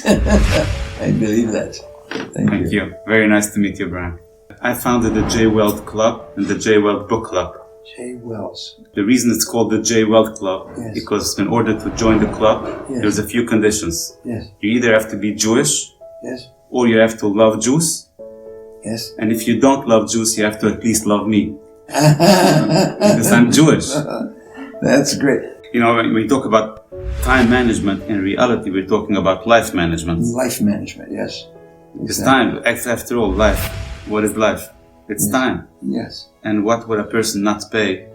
I believe that. Thank you. Very nice to meet you, Brian. I founded the J Weld Club and the J Weld Book Club. J. Wells. The reason it's called the J Weld Club Yes. because in order to join the club, Yes. there's a few conditions. Yes. You either have to be Jewish Yes. or you have to love Jews. Yes. And if you don't love Jews, you have to at least love me because I'm Jewish. That's great. You know, when we talk about time management, in reality, we're talking about life management. Life management, yes. It's time. After all, life. What is life? It's Yes. time. Yes. And what would a person not pay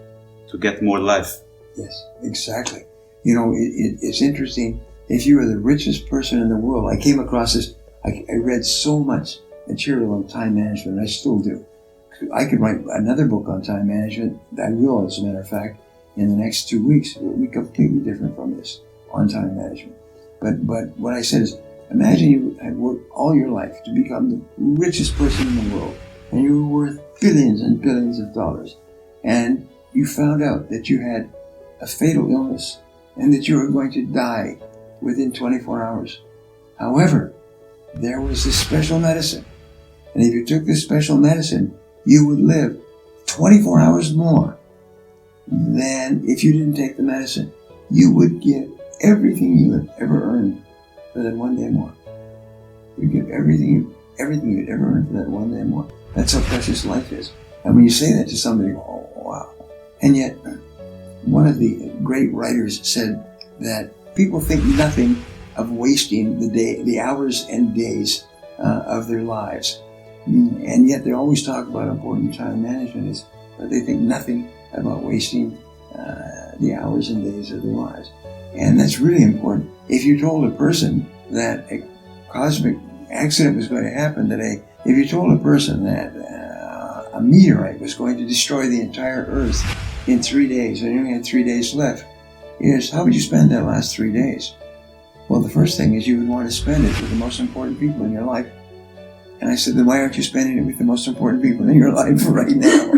to get more life? Yes, exactly. You know, it's interesting. If you were the richest person in the world, I came across this, I read so much material on time management, and I still do. I could write another book on time management. I will, as a matter of fact, in the next 2 weeks. It will be completely different from this on time management. But what I said is, imagine you had worked all your life to become the richest person in the world, and you were worth billions and billions of dollars, and you found out that you had a fatal illness and that you were going to die within 24 hours. However, there was this special medicine, and if you took this special medicine, you would live 24 hours more than if you didn't take the medicine. You would get everything you had ever earned for that one day more. You get everything you'd ever earned for that one day more. That's how precious life is. And when you say that to somebody, oh wow. And yet, one of the great writers said that people think nothing of wasting the hours and days of their lives. And yet they always talk about important time management, but they think nothing about wasting the hours and days of their lives. And that's really important. If you told a person that a cosmic accident was going to happen today, if you told a person that a meteorite was going to destroy the entire Earth in 3 days, and you only had 3 days left, is how would you spend that last 3 days? Well, the first thing is you would want to spend it with the most important people in your life. And I said, then why aren't you spending it with the most important people in your life right now?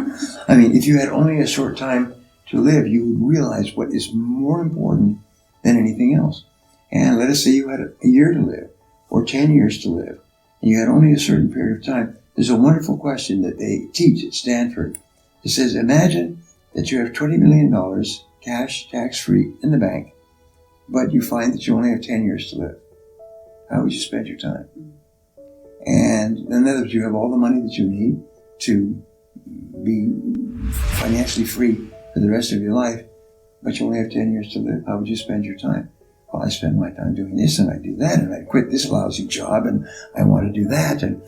I mean, if you had only a short time to live, you would realize what is more important than anything else. And let us say you had a year to live, or 10 years to live, and you had only a certain period of time. There's a wonderful question that they teach at Stanford. It says, imagine that you have $20 million cash, tax-free, in the bank, but you find that you only have 10 years to live. How would you spend your time? And in other words, you have all the money that you need to be financially free for the rest of your life, but you only have 10 years to live. How would you spend your time? Well, I spend my time doing this and I do that, and I quit this lousy job and I want to do that, and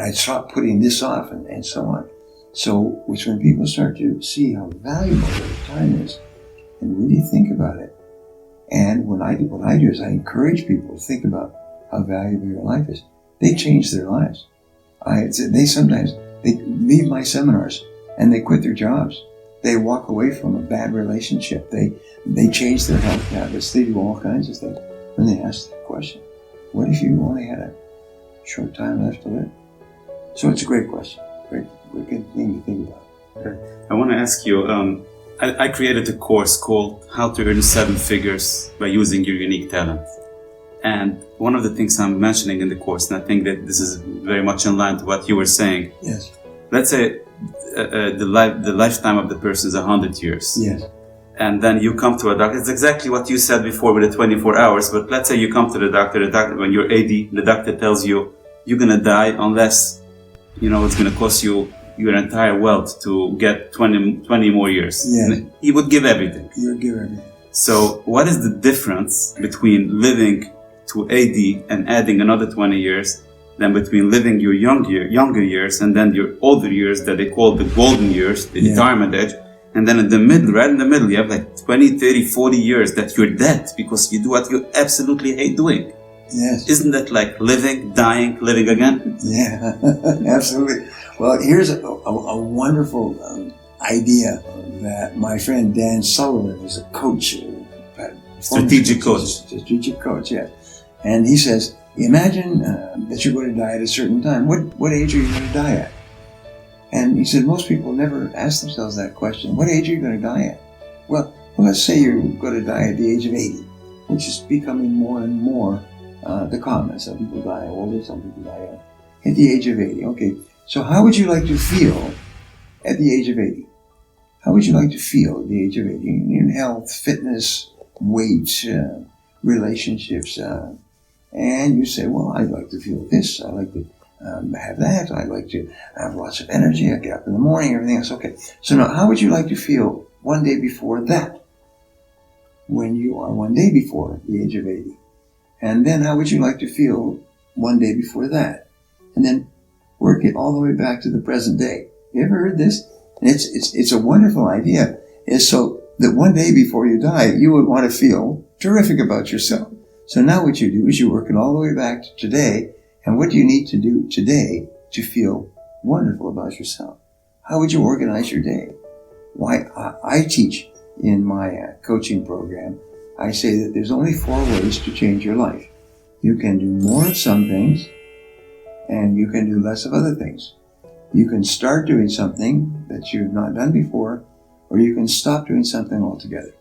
I stop putting this off, and so on. So it's when people start to see how valuable their time is and really think about it. And what I do is I encourage people to think about how valuable your life is. They change their lives. They leave my seminars and they quit their jobs. They walk away from a bad relationship. They change their health habits. They do all kinds of things. When they ask the question, what if you only had a short time left to live? So it's a great question. Great good thing to think about. Okay. I want to ask you, I created a course called How to Earn 7 Figures by Using Your Unique Talent. And one of the things I'm mentioning in the course, and I think that this is very much in line to what you were saying. Yes. Let's say the lifetime of the person is 100 years. Yes. And then you come to a doctor. It's exactly what you said before with the 24 hours. But let's say you come to the doctor when you're 80, the doctor tells you you're going to die unless, it's going to cost you your entire wealth to get 20 more years. Yes. He would give everything. He would give everything. So what is the difference between living to 80 and adding another 20 years than between living your younger years and then your older years that they call the golden years, the retirement age, and then right in the middle, you have like 20, 30, 40 years that you're dead because you do what you absolutely hate doing. Yes. Isn't that like living, dying, living again? Yeah, absolutely. Well, here's a wonderful idea that my friend Dan Sullivan is a coach, strategic coach, yeah. And he says, imagine that you're going to die at a certain time. What age are you going to die at? And he said, most people never ask themselves that question. What age are you going to die at? Well, let's say you're going to die at the age of 80, which is becoming more and more the common. Some people die older, some people die young. At the age of 80. Okay, so how would you like to feel at the age of 80? How would you like to feel at the age of 80? In health, fitness, weight, relationships. And you say, well, I'd like to feel this. I'd like to have that. I'd like to have lots of energy. I get up in the morning, everything else. Okay, so now how would you like to feel one day before that? When you are one day before the age of 80. And then how would you like to feel one day before that? And then work it all the way back to the present day. You ever heard this? And it's a wonderful idea. It's so that one day before you die, you would want to feel terrific about yourself. So now what you do is you work it all the way back to today. And what do you need to do today to feel wonderful about yourself? How would you organize your day? Why, I teach in my coaching program, I say that there's only 4 ways to change your life. You can do more of some things, and you can do less of other things. You can start doing something that you've not done before, or you can stop doing something altogether.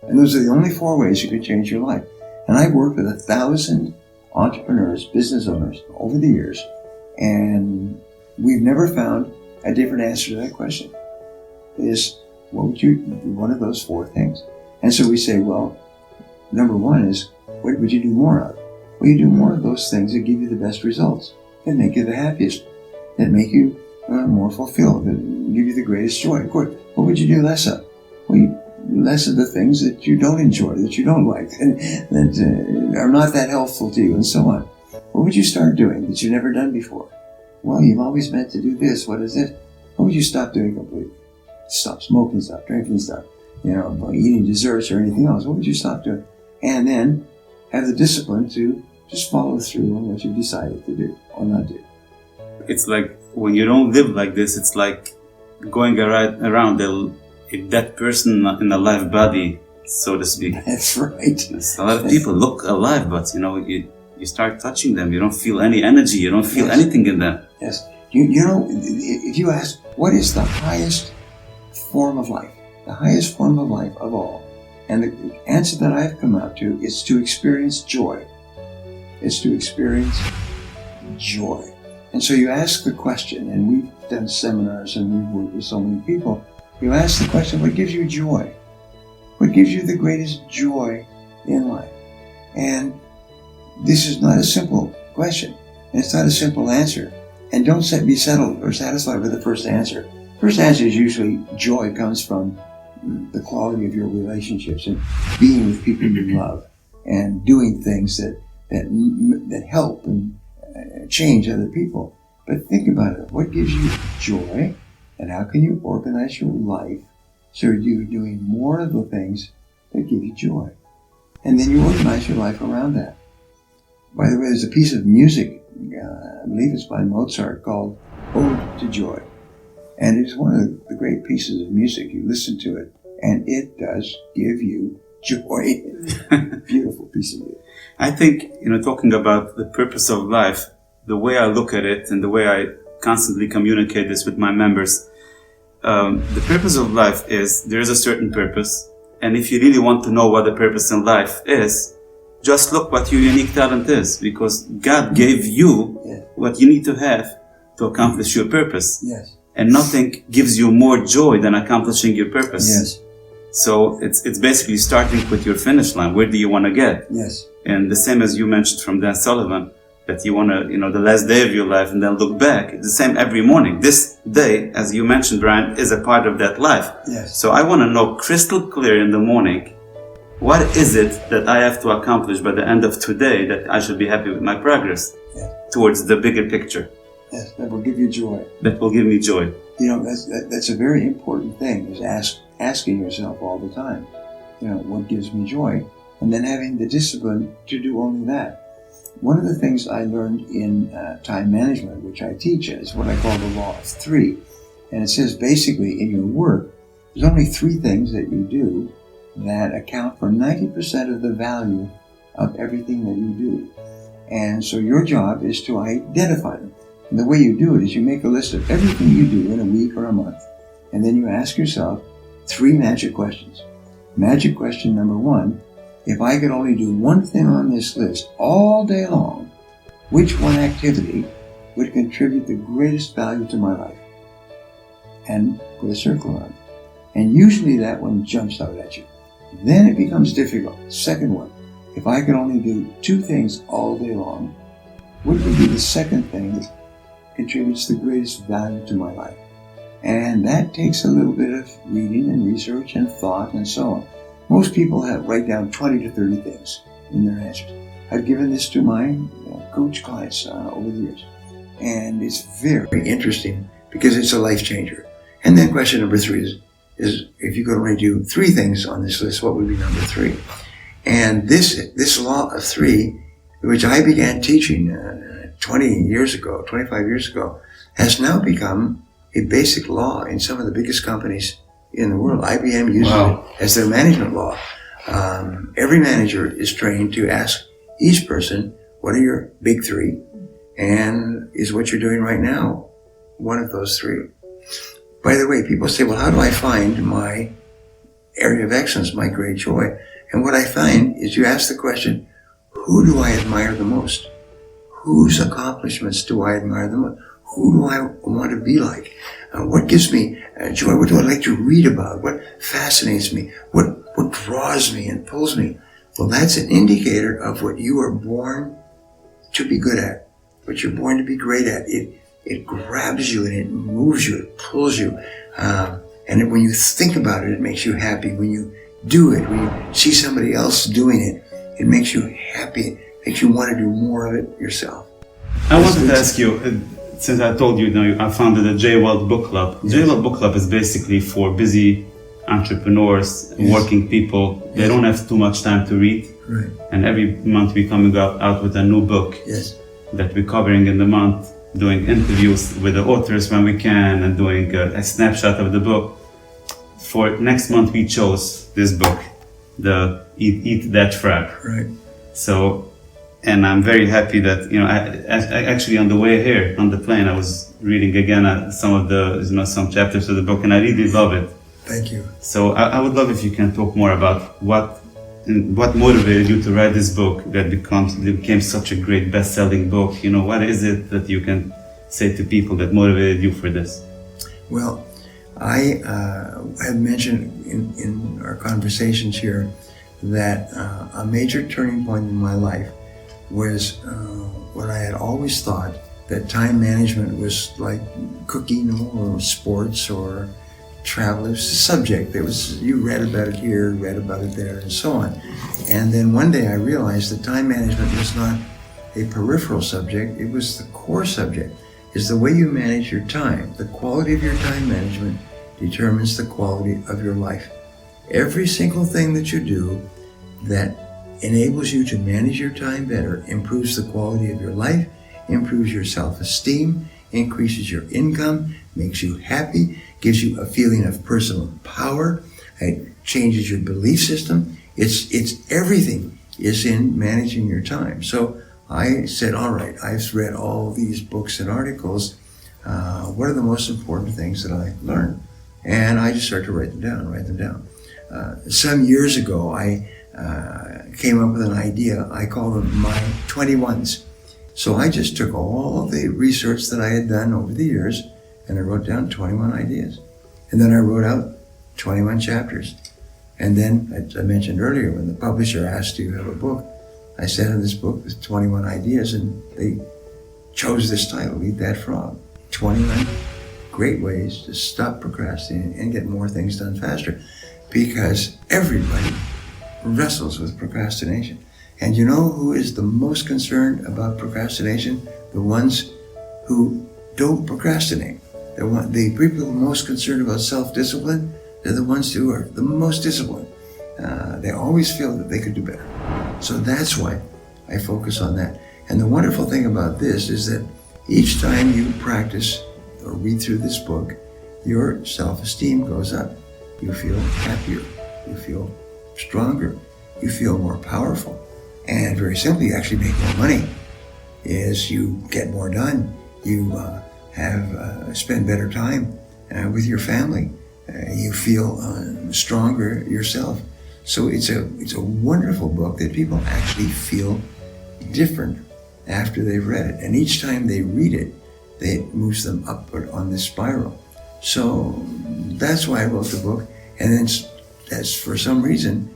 And those are the only 4 ways you can change your life. And I've worked with 1,000 entrepreneurs, business owners over the years, and we've never found a different answer to that question. Is what would you do one of those 4 things? And so we say, well, number 1 is, what would you do more of? Well, you do more of those things that give you the best results, that make you the happiest, that make you more fulfilled, that give you the greatest joy. Of course, what would you do less of? Well, less of the things that you don't enjoy, that you don't like, and that are not that helpful to you, and so on. What would you start doing that you've never done before? Well, you've always meant to do this. What is it? What would you stop doing completely? Stop smoking, stop drinking, stop, eating desserts or anything else. What would you stop doing? And then have the discipline to just follow through on what you decided to do or not do. It's like when you don't live like this, it's like going around a dead person in a live body, so to speak. That's right. A lot of people look alive, but you start touching them, you don't feel any energy, you don't feel anything in them. Yes. If you ask, what is the highest form of life, the highest form of life of all? And the answer that I've come out to is to experience joy. It's to experience joy. And so you ask the question, and we've done seminars and we've worked with so many people, you ask the question, what gives you joy? What gives you the greatest joy in life? And this is not a simple question, and it's not a simple answer. And don't be settled or satisfied with the first answer. First answer is usually joy comes from the quality of your relationships and being with people you love and doing things that help and change other people. But think about it. What gives you joy, and how can you organize your life so you're doing more of the things that give you joy? And then you organize your life around that. By the way, there's a piece of music, I believe it's by Mozart, called Ode to Joy. And it's one of the great pieces of music. You listen to it, and it does give you joy. Beautiful piece of music. I think, talking about the purpose of life, the way I look at it and the way I constantly communicate this with my members, the purpose of life is, there is a certain purpose. And if you really want to know what the purpose in life is, just look what your unique talent is, because God gave you what you need to have to accomplish your purpose. Yes. And nothing gives you more joy than accomplishing your purpose. Yes. So it's basically starting with your finish line. Where do you want to get? Yes. And the same as you mentioned from Dan Sullivan, that you want to, the last day of your life and then look back. It's the same every morning. This day, as you mentioned, Brian, is a part of that life. Yes. So I want to know crystal clear in the morning, what is it that I have to accomplish by the end of today that I should be happy with my progress towards the bigger picture? Yes, that will give you joy. That will give me joy. That's a very important thing, is asking yourself all the time, what gives me joy? And then having the discipline to do only that. One of the things I learned in time management, which I teach, is what I call the law of 3. And it says basically in your work, there's only 3 things that you do that account for 90% of the value of everything that you do. And so your job is to identify them. And the way you do it is you make a list of everything you do in a week or a month. And then you ask yourself 3 magic questions. Magic question number 1, if I could only do one thing on this list all day long, which one activity would contribute the greatest value to my life? And put a circle around it. And usually that one jumps out at you. Then it becomes difficult. Second one, if I could only do two things all day long, what would be the second thing that contributes the greatest value to my life? And that takes a little bit of reading and research and thought and so on. Most people write down 20 to 30 things in their answers. I've given this to my coach clients over the years. And it's very interesting because it's a life changer. And then question number 3 is if you could only do 3 things on this list, what would be number 3? And this law of 3, which I began teaching 25 years ago, has now become a basic law in some of the biggest companies in the world. IBM uses it as their management law. Every manager is trained to ask each person, what are your big 3? And is what you're doing right now one of those 3? By the way, people say, well, how do I find my area of excellence, my great joy? And what I find is you ask the question, who do I admire the most? Whose accomplishments do I admire the most? Who do I want to be like? What gives me joy? What do I like to read about? What fascinates me? What draws me and pulls me? Well, that's an indicator of what you are born to be good at, what you're born to be great at. It grabs you and it moves you, it pulls you. And when you think about it, it makes you happy. When you do it, when you see somebody else doing it, it makes you happy. It makes you want to do more of it yourself. I wanted to ask you, since I told you, I founded the J. Weld Book Club. Yes. J. Weld Book Club is basically for busy entrepreneurs, Yes. working people. They don't have too much time to read. Right. And every month we coming out with a new book Yes. that we're covering in the month, doing interviews with the authors when we can, and doing a snapshot of the book. For next month we chose this book, the Eat That Frog. Right. So, and I'm very happy that, I actually on the way here, on the plane, I was reading again some of the, some chapters of the book, and I really love it. Thank you. So I would love if you can talk more about what motivated you to write this book that became such a great best-selling book. What is it that you can say to people that motivated you for this? Well, I had mentioned in our conversations here that a major turning point in my life was when I had always thought that time management was like cooking or sports or travel. It was a subject. You read about it here, read about it there, and so on. And then one day I realized that time management was not a peripheral subject, it was the core subject. It's the way you manage your time. The quality of your time management determines the quality of your life. Every single thing that you do that enables you to manage your time better improves the quality of your life, improves your self-esteem, increases your income, makes you happy, gives you a feeling of personal power, it changes your belief system. It's everything is in managing your time. So I said, all right, I've read all these books and articles. What are the most important things that I learned? And I just started to write them down. Some years ago, I came up with an idea. I call them my 21s. So I just took all the research that I had done over the years and I wrote down 21 ideas. And then I wrote out 21 chapters. And then, as I mentioned earlier, when the publisher asked, do you have a book? I sent in this book with 21 ideas and they chose this title, Eat That Frog. 21 great ways to stop procrastinating and get more things done faster. Because everybody wrestles with procrastination. And you know who is the most concerned about procrastination? The ones who don't procrastinate. The people most concerned about self-discipline, they're the ones who are the most disciplined. They always feel that they could do better. So that's why I focus on that. And the wonderful thing about this is that each time you practice or read through this book, your self-esteem goes up. You feel happier. You feel stronger. You feel more powerful. And very simply, you actually make more money as you get more done. You spend better time with your family. You feel stronger yourself. So it's a wonderful book that people actually feel different after they've read it. And each time they read it, it moves them upward on this spiral. So that's why I wrote the book. And then as for some reason,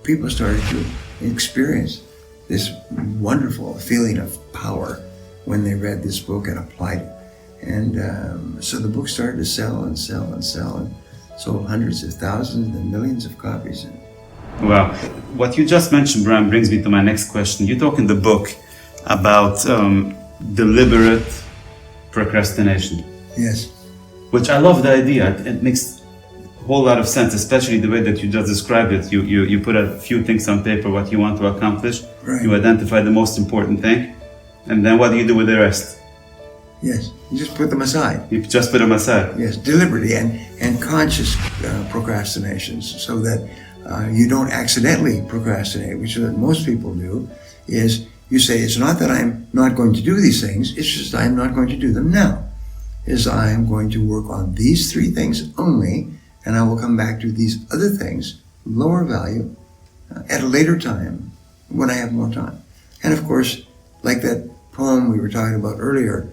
people started to experience this wonderful feeling of power when they read this book and applied it. And so the book started to sell and sell and sell, and sold hundreds of thousands and millions of copies. Wow. What you just mentioned, Brian, brings me to my next question. You talk in the book about deliberate procrastination. Yes. Which I love the idea. It makes a whole lot of sense, especially the way that you just described it. You put a few things on paper, what you want to accomplish. Right. You identify the most important thing. And then what do you do with the rest? Yes. You just put them aside. You just put them aside. Yes, deliberately and conscious procrastinations, so that you don't accidentally procrastinate, which is what most people do. Is you say, it's not that I'm not going to do these things, it's just I'm not going to do them now. Is I'm going to work on these three things only, and I will come back to these other things, lower value, at a later time, when I have more time. And of course, like that poem we were talking about earlier,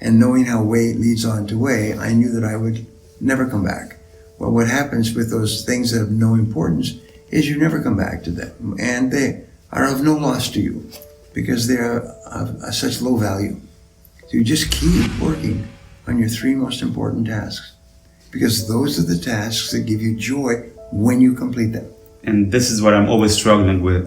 and knowing how way leads on to way, I knew that I would never come back. Well, what happens with those things that have no importance is you never come back to them. And they are of no loss to you because they are of such low value. So you just keep working on your three most important tasks, because those are the tasks that give you joy when you complete them. And this is what I'm always struggling with.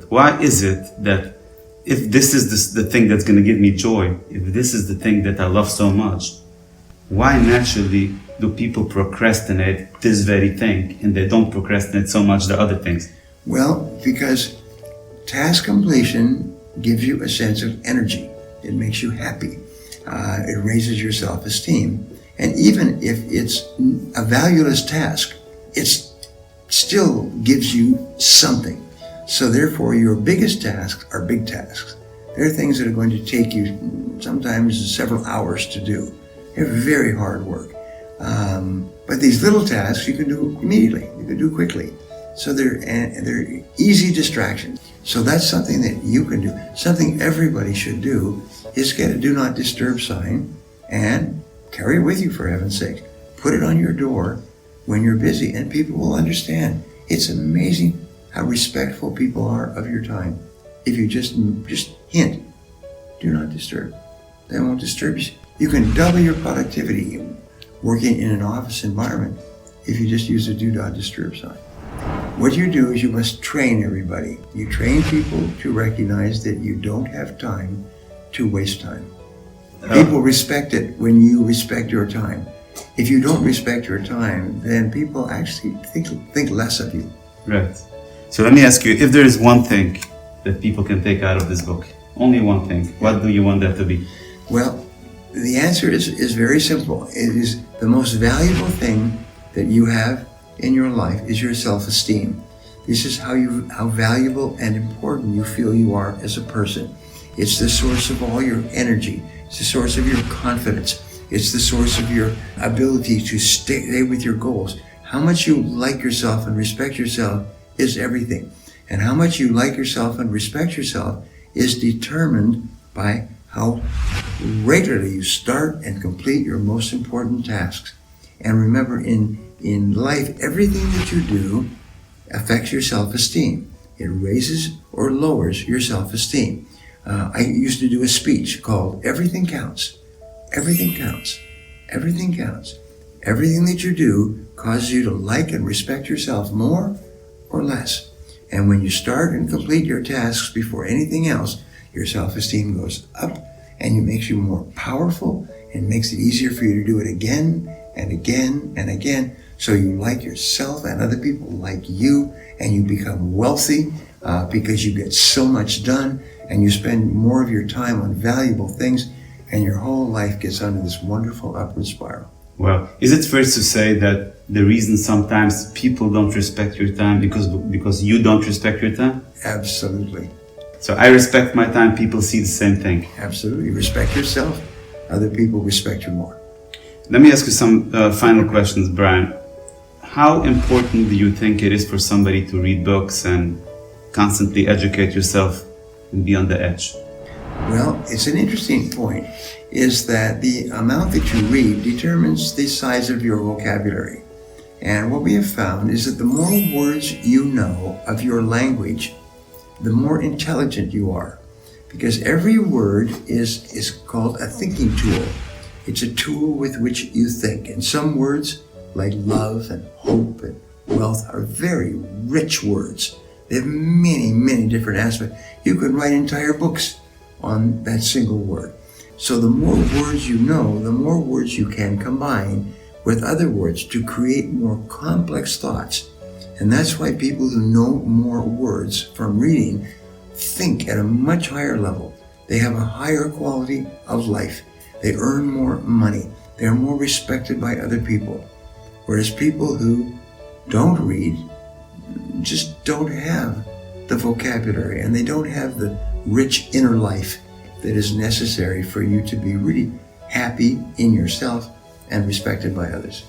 Why is it that if this is the thing that's going to give me joy, if this is the thing that I love so much, why naturally do people procrastinate this very thing and they don't procrastinate so much the other things? Well, because task completion gives you a sense of energy. It makes you happy. It raises your self-esteem. And even if it's a valueless task, it still gives you something. So therefore, your biggest tasks are big tasks. They're things that are going to take you sometimes several hours to do. They're very hard work. But these little tasks you can do immediately. You can do quickly. So they're easy distractions. So that's something that you can do. Something everybody should do is get a do not disturb sign and carry it with you, for heaven's sake. Put it on your door when you're busy, and people will understand. It's amazing how respectful people are of your time. If you just hint, do not disturb. They won't disturb you. You can double your productivity working in an office environment if you just use a do not disturb sign. What you do is you must train everybody. You train people to recognize that you don't have time to waste time. People respect it when you respect your time. If you don't respect your time, then people actually think less of you. Right. So let me ask you, if there is one thing that people can take out of this book, only one thing, what do you want that to be? Well, the answer is very simple. It is the most valuable thing that you have in your life is your self-esteem. This is how valuable and important you feel you are as a person. It's the source of all your energy. It's the source of your confidence. It's the source of your ability to stay with your goals. How much you like yourself and respect yourself is everything. And how much you like yourself and respect yourself is determined by how regularly you start and complete your most important tasks. And remember, in life, everything that you do affects your self-esteem. It raises or lowers your self-esteem. I used to do a speech called Everything Counts. Everything counts. Everything counts. Everything that you do causes you to like and respect yourself more or less. And when you start and complete your tasks before anything else, your self-esteem goes up, and it makes you more powerful, and makes it easier for you to do it again and again and again. So you like yourself and other people like you, and you become wealthy because you get so much done, and you spend more of your time on valuable things, and your whole life gets onto this wonderful upward spiral. Well, is it fair to say that the reason sometimes people don't respect your time because you don't respect your time? Absolutely. So I respect my time, people see the same thing. Absolutely. Respect yourself. Other people respect you more. Let me ask you some final questions, Brian. how important do you think it is for somebody to read books and constantly educate yourself and be on the edge? Well, it's an interesting point, is that the amount that you read determines the size of your vocabulary. And what we have found is that the more words you know of your language, the more intelligent you are. Because every word is called a thinking tool. It's a tool with which you think. And some words, like love and hope and wealth, are very rich words. They have many, many different aspects. You could write entire books on that single word. So the more words you know, the more words you can combine with other words to create more complex thoughts. And that's why people who know more words from reading think at a much higher level. They have a higher quality of life. They earn more money. They're more respected by other people. Whereas people who don't read just don't have the vocabulary, and they don't have the rich inner life that is necessary for you to be really happy in yourself and respected by others.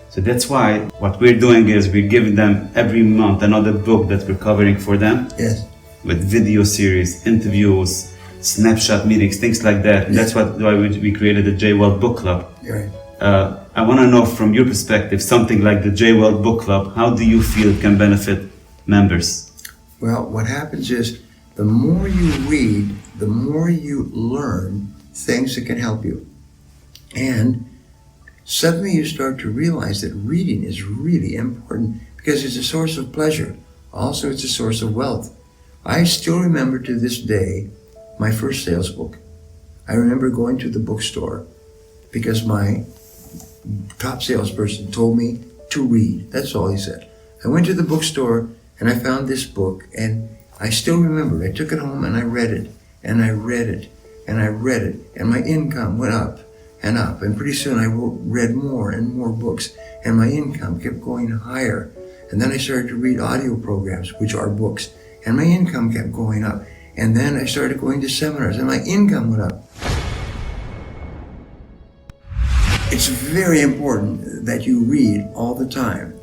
So that's why what we're doing is we're giving them every month another book that we're covering for them. Yes. With video series, interviews, snapshot meetings, things like that. And that's why we created the J. Weld Book Club. Right. I want to know from your perspective, something like the J. Weld Book Club, how do you feel it can benefit members? Well, what happens is the more you read, the more you learn things that can help you. And suddenly you start to realize that reading is really important because it's a source of pleasure. Also, it's a source of wealth. I still remember to this day my first sales book. I remember going to the bookstore because my top salesperson told me to read. That's all he said. I went to the bookstore and I found this book, and I still remember. I took it home and I read it, and I read it, and I read it, and my income went up and up. And pretty soon I read more and more books, and my income kept going higher. And then I started to read audio programs, which are books, and my income kept going up. And then I started going to seminars, and my income went up. It's very important that you read all the time.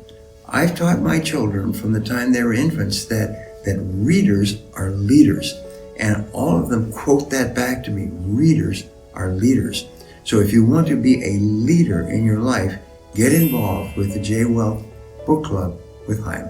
I've taught my children from the time they were infants that readers are leaders. And all of them quote that back to me. Readers are leaders. So if you want to be a leader in your life, get involved with the J. Weld Book Club with Chaim.